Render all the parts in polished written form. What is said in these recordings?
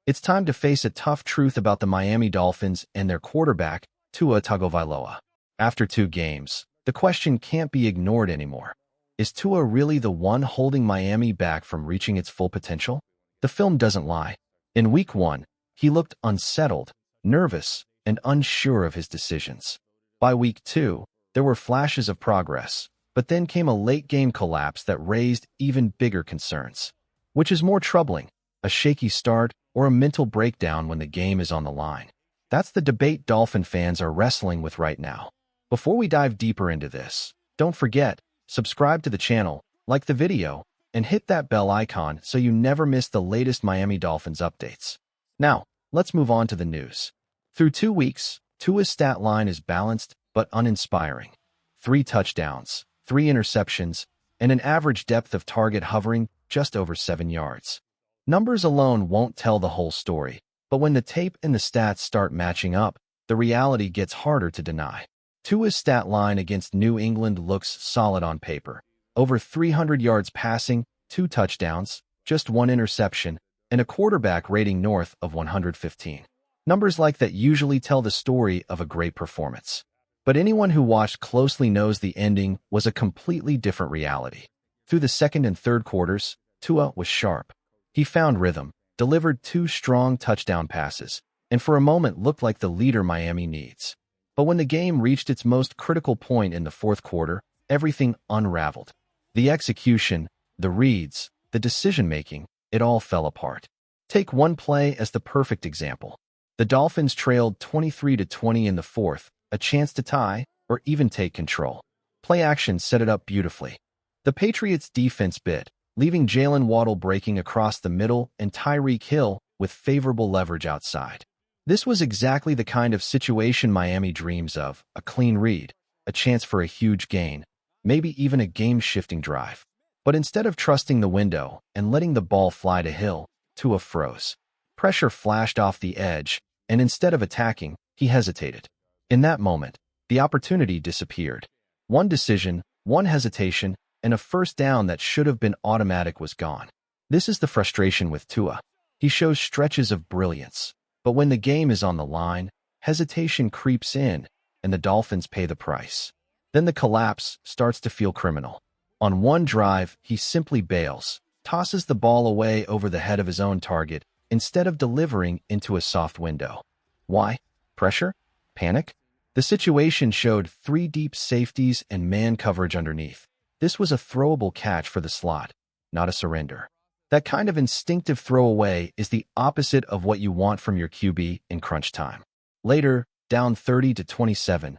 It's time to face a tough truth about the Miami Dolphins and their quarterback, Tua Tagovailoa. After 2 games, the question can't be ignored anymore. Is Tua really the one holding Miami back from reaching its full potential? The film doesn't lie. In Week 1, he looked unsettled, nervous, and unsure of his decisions. By Week 2, there were flashes of progress, but then came a late-game collapse that raised even bigger concerns. Which is more troubling, a shaky start or a mental breakdown when the game is on the line? That's the debate Dolphin fans are wrestling with right now. Before we dive deeper into this, don't forget, subscribe to the channel, like the video, and hit that bell icon so you never miss the latest Miami Dolphins updates. Now, let's move on to the news. Through 2 weeks, Tua's stat line is balanced but uninspiring. 3 touchdowns, 3 interceptions, and an average depth of target hovering just over 7 yards. Numbers alone won't tell the whole story, but when the tape and the stats start matching up, the reality gets harder to deny. Tua's stat line against New England looks solid on paper. Over 300 yards passing, 2 touchdowns, just 1 interception, and a quarterback rating north of 115. Numbers like that usually tell the story of a great performance. But anyone who watched closely knows the ending was a completely different reality. Through the second and third quarters, Tua was sharp. He found rhythm, delivered 2 strong touchdown passes, and for a moment looked like the leader Miami needs. But when the game reached its most critical point in the fourth quarter, everything unraveled. The execution, the reads, the decision-making, it all fell apart. Take one play as the perfect example. The Dolphins trailed 23-20 in the fourth, a chance to tie or even take control. Play action set it up beautifully. The Patriots' defense bit, leaving Jalen Waddle breaking across the middle and Tyreek Hill with favorable leverage outside. This was exactly the kind of situation Miami dreams of, a clean read, a chance for a huge gain, maybe even a game-shifting drive. But instead of trusting the window and letting the ball fly to Hill, Tua froze. Pressure flashed off the edge, and instead of attacking, he hesitated. In that moment, the opportunity disappeared. One decision, one hesitation, and a first down that should have been automatic was gone. This is the frustration with Tua. He shows stretches of brilliance, but when the game is on the line, hesitation creeps in, and the Dolphins pay the price. Then the collapse starts to feel criminal. On one drive, he simply bails, tosses the ball away over the head of his own target, instead of delivering into a soft window. Why? Pressure? Panic? The situation showed 3 deep safeties and man coverage underneath. This was a throwable catch for the slot, not a surrender. That kind of instinctive throwaway is the opposite of what you want from your QB in crunch time. Later, down 30-27,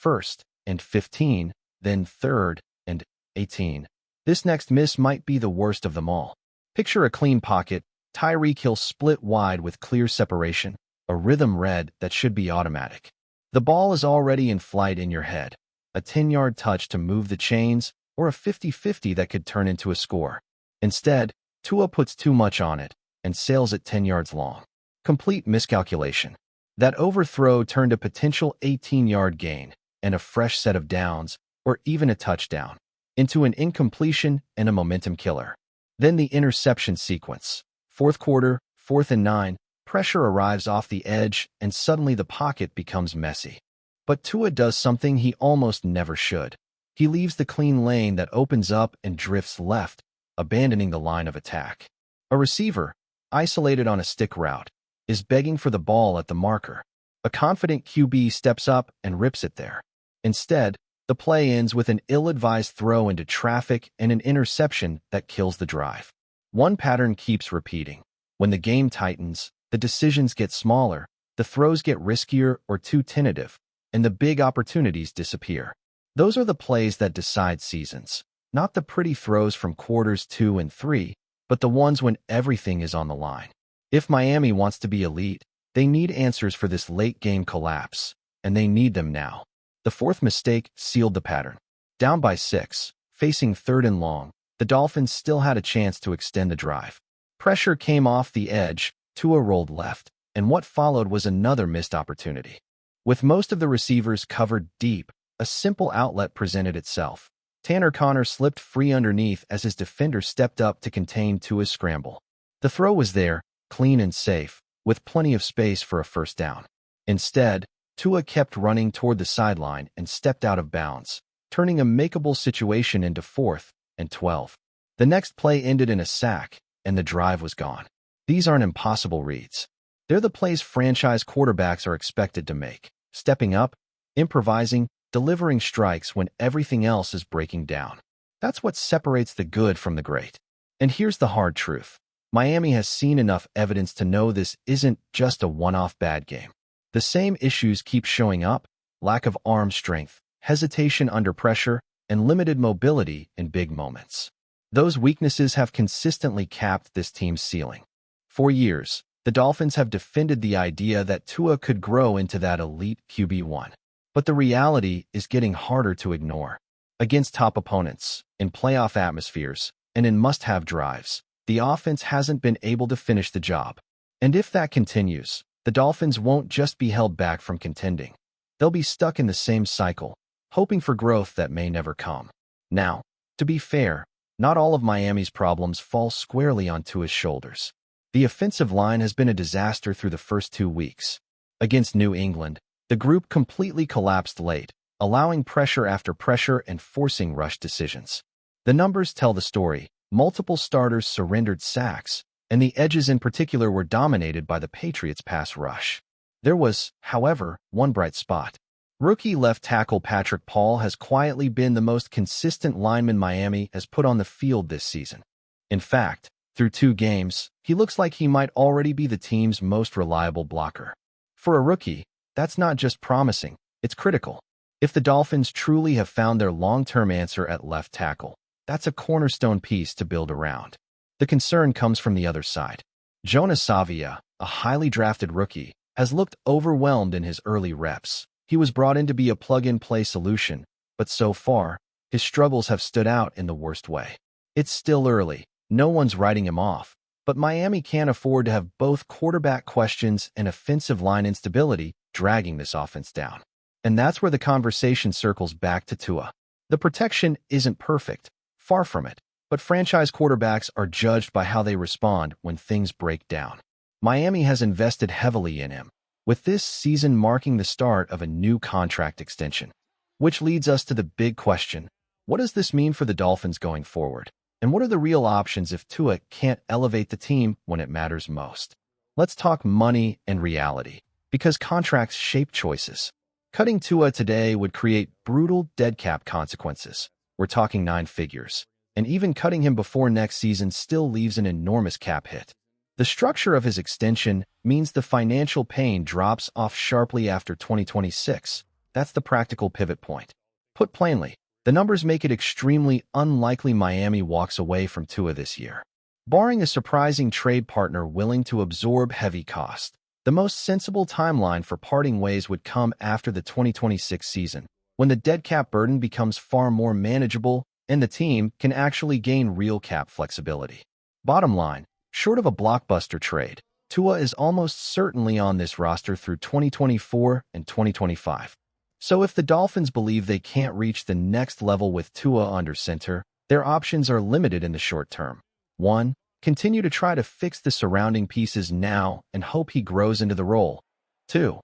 1st and 15, then 3rd and 18. This next miss might be the worst of them all. Picture a clean pocket, Tyreek Hill split wide with clear separation, a rhythm read that should be automatic. The ball is already in flight in your head, a 10-yard touch to move the chains, or a 50-50 that could turn into a score. Instead, Tua puts too much on it and sails it 10 yards long. Complete miscalculation. That overthrow turned a potential 18-yard gain and a fresh set of downs, or even a touchdown, into an incompletion and a momentum killer. Then the interception sequence. Fourth quarter, 4th and 9, pressure arrives off the edge and suddenly the pocket becomes messy. But Tua does something he almost never should. He leaves the clean lane that opens up and drifts left, abandoning the line of attack. A receiver, isolated on a stick route, is begging for the ball at the marker. A confident QB steps up and rips it there. Instead, the play ends with an ill-advised throw into traffic and an interception that kills the drive. One pattern keeps repeating. When the game tightens, the decisions get smaller, the throws get riskier or too tentative, and the big opportunities disappear. Those are the plays that decide seasons, not the pretty throws from quarters 2 and 3, but the ones when everything is on the line. If Miami wants to be elite, they need answers for this late-game collapse, and they need them now. The fourth mistake sealed the pattern. Down by 6, facing 3rd and long, the Dolphins still had a chance to extend the drive. Pressure came off the edge, Tua rolled left, and what followed was another missed opportunity. With most of the receivers covered deep, a simple outlet presented itself. Tanner Conner slipped free underneath as his defender stepped up to contain Tua's scramble. The throw was there, clean and safe, with plenty of space for a first down. Instead, Tua kept running toward the sideline and stepped out of bounds, turning a makeable situation into 4th and 12. The next play ended in a sack, and the drive was gone. These aren't impossible reads. They're the plays franchise quarterbacks are expected to make, stepping up, improvising, delivering strikes when everything else is breaking down. That's what separates the good from the great. And here's the hard truth. Miami has seen enough evidence to know this isn't just a one-off bad game. The same issues keep showing up: lack of arm strength, hesitation under pressure, and limited mobility in big moments. Those weaknesses have consistently capped this team's ceiling. For years, the Dolphins have defended the idea that Tua could grow into that elite QB1. But the reality is getting harder to ignore. Against top opponents, in playoff atmospheres, and in must-have drives, the offense hasn't been able to finish the job. And if that continues, the Dolphins won't just be held back from contending. They'll be stuck in the same cycle, hoping for growth that may never come. Now, to be fair, not all of Miami's problems fall squarely on Tua's shoulders. The offensive line has been a disaster through the first 2 weeks. Against New England, the group completely collapsed late, allowing pressure after pressure and forcing rush decisions. The numbers tell the story. Multiple starters surrendered sacks, and the edges in particular were dominated by the Patriots' pass rush. There was, however, one bright spot. Rookie left tackle Patrick Paul has quietly been the most consistent lineman Miami has put on the field this season. In fact, through 2 games, he looks like he might already be the team's most reliable blocker. For a rookie, that's not just promising, it's critical. If the Dolphins truly have found their long-term answer at left tackle, that's a cornerstone piece to build around. The concern comes from the other side. Jonah Savia, a highly drafted rookie, has looked overwhelmed in his early reps. He was brought in to be a plug-and-play solution, but so far, his struggles have stood out in the worst way. It's still early. No one's writing him off, but Miami can't afford to have both quarterback questions and offensive line instability dragging this offense down. And that's where the conversation circles back to Tua. The protection isn't perfect, far from it, but franchise quarterbacks are judged by how they respond when things break down. Miami has invested heavily in him, with this season marking the start of a new contract extension. Which leads us to the big question: what does this mean for the Dolphins going forward? And what are the real options if Tua can't elevate the team when it matters most? Let's talk money and reality, because contracts shape choices. Cutting Tua today would create brutal dead cap consequences. We're talking 9 figures. And even cutting him before next season still leaves an enormous cap hit. The structure of his extension means the financial pain drops off sharply after 2026. That's the practical pivot point. Put plainly, the numbers make it extremely unlikely Miami walks away from Tua this year. Barring a surprising trade partner willing to absorb heavy cost, the most sensible timeline for parting ways would come after the 2026 season, when the dead cap burden becomes far more manageable and the team can actually gain real cap flexibility. Bottom line, short of a blockbuster trade, Tua is almost certainly on this roster through 2024 and 2025. So if the Dolphins believe they can't reach the next level with Tua under center, their options are limited in the short term. 1. Continue to try to fix the surrounding pieces now and hope he grows into the role. 2.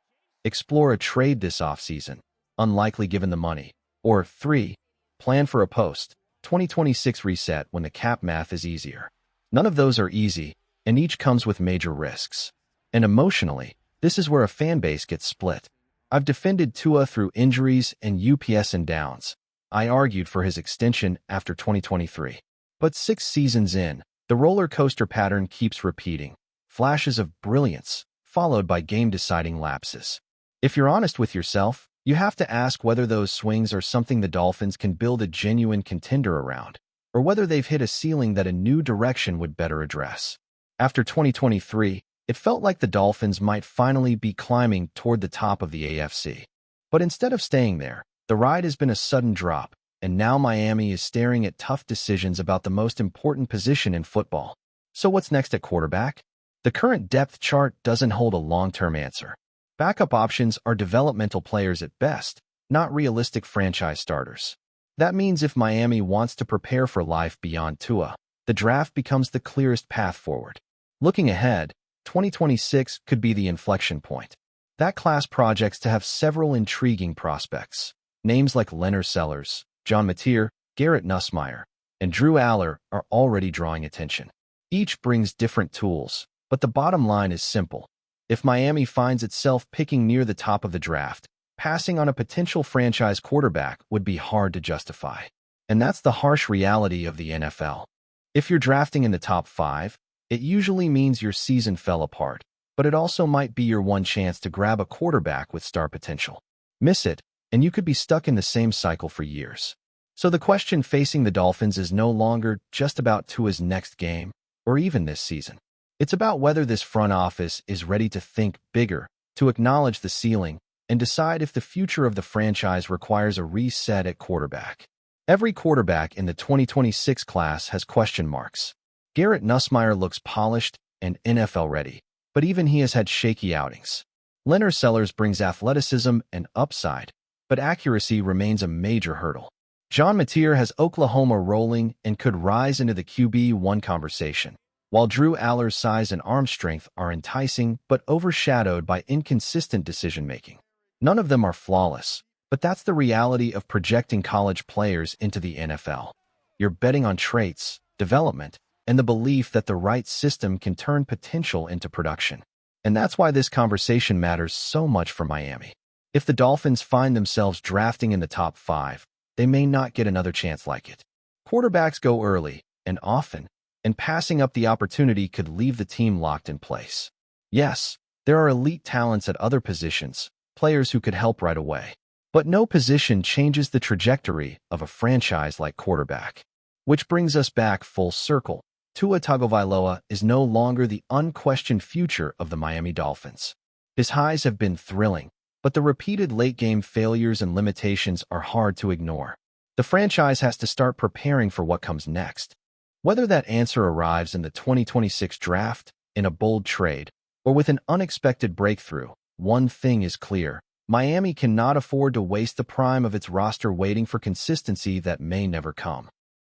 Explore a trade this offseason, unlikely given the money. Or 3. Plan for a post-2026 reset when the cap math is easier. None of those are easy, and each comes with major risks. And emotionally, this is where a fan base gets split. I've defended Tua through injuries and ups and downs. I argued for his extension after 2023. But 6 seasons in, the roller coaster pattern keeps repeating. Flashes of brilliance, followed by game-deciding lapses. If you're honest with yourself, you have to ask whether those swings are something the Dolphins can build a genuine contender around, or whether they've hit a ceiling that a new direction would better address. After 2023, it felt like the Dolphins might finally be climbing toward the top of the AFC. But instead of staying there, the ride has been a sudden drop, and now Miami is staring at tough decisions about the most important position in football. So what's next at quarterback? The current depth chart doesn't hold a long-term answer. Backup options are developmental players at best, not realistic franchise starters. That means if Miami wants to prepare for life beyond Tua, the draft becomes the clearest path forward. Looking ahead, 2026 could be the inflection point. That class projects to have several intriguing prospects. Names like Leonard Sellers, John Mateer, Garrett Nussmeier, and Drew Aller are already drawing attention. Each brings different tools, but the bottom line is simple. If Miami finds itself picking near the top of the draft, passing on a potential franchise quarterback would be hard to justify. And that's the harsh reality of the NFL. If you're drafting in the top 5, it usually means your season fell apart, but it also might be your one chance to grab a quarterback with star potential. Miss it, and you could be stuck in the same cycle for years. So the question facing the Dolphins is no longer just about Tua's next game, or even this season. It's about whether this front office is ready to think bigger, to acknowledge the ceiling, and decide if the future of the franchise requires a reset at quarterback. Every quarterback in the 2026 class has question marks. Garrett Nussmeier looks polished and NFL ready, but even he has had shaky outings. Leonard Sellers brings athleticism and upside, but accuracy remains a major hurdle. John Mateer has Oklahoma rolling and could rise into the QB1 conversation, while Drew Aller's size and arm strength are enticing but overshadowed by inconsistent decision-making. None of them are flawless, but that's the reality of projecting college players into the NFL. You're betting on traits, development, and the belief that the right system can turn potential into production. And that's why this conversation matters so much for Miami. If the Dolphins find themselves drafting in the top 5, they may not get another chance like it. Quarterbacks go early, and often, and passing up the opportunity could leave the team locked in place. Yes, there are elite talents at other positions, players who could help right away. But no position changes the trajectory of a franchise like quarterback. Which brings us back full circle. Tua Tagovailoa is no longer the unquestioned future of the Miami Dolphins. His highs have been thrilling, but the repeated late-game failures and limitations are hard to ignore. The franchise has to start preparing for what comes next. Whether that answer arrives in the 2026 draft, in a bold trade, or with an unexpected breakthrough, one thing is clear. Miami cannot afford to waste the prime of its roster waiting for consistency that may never come.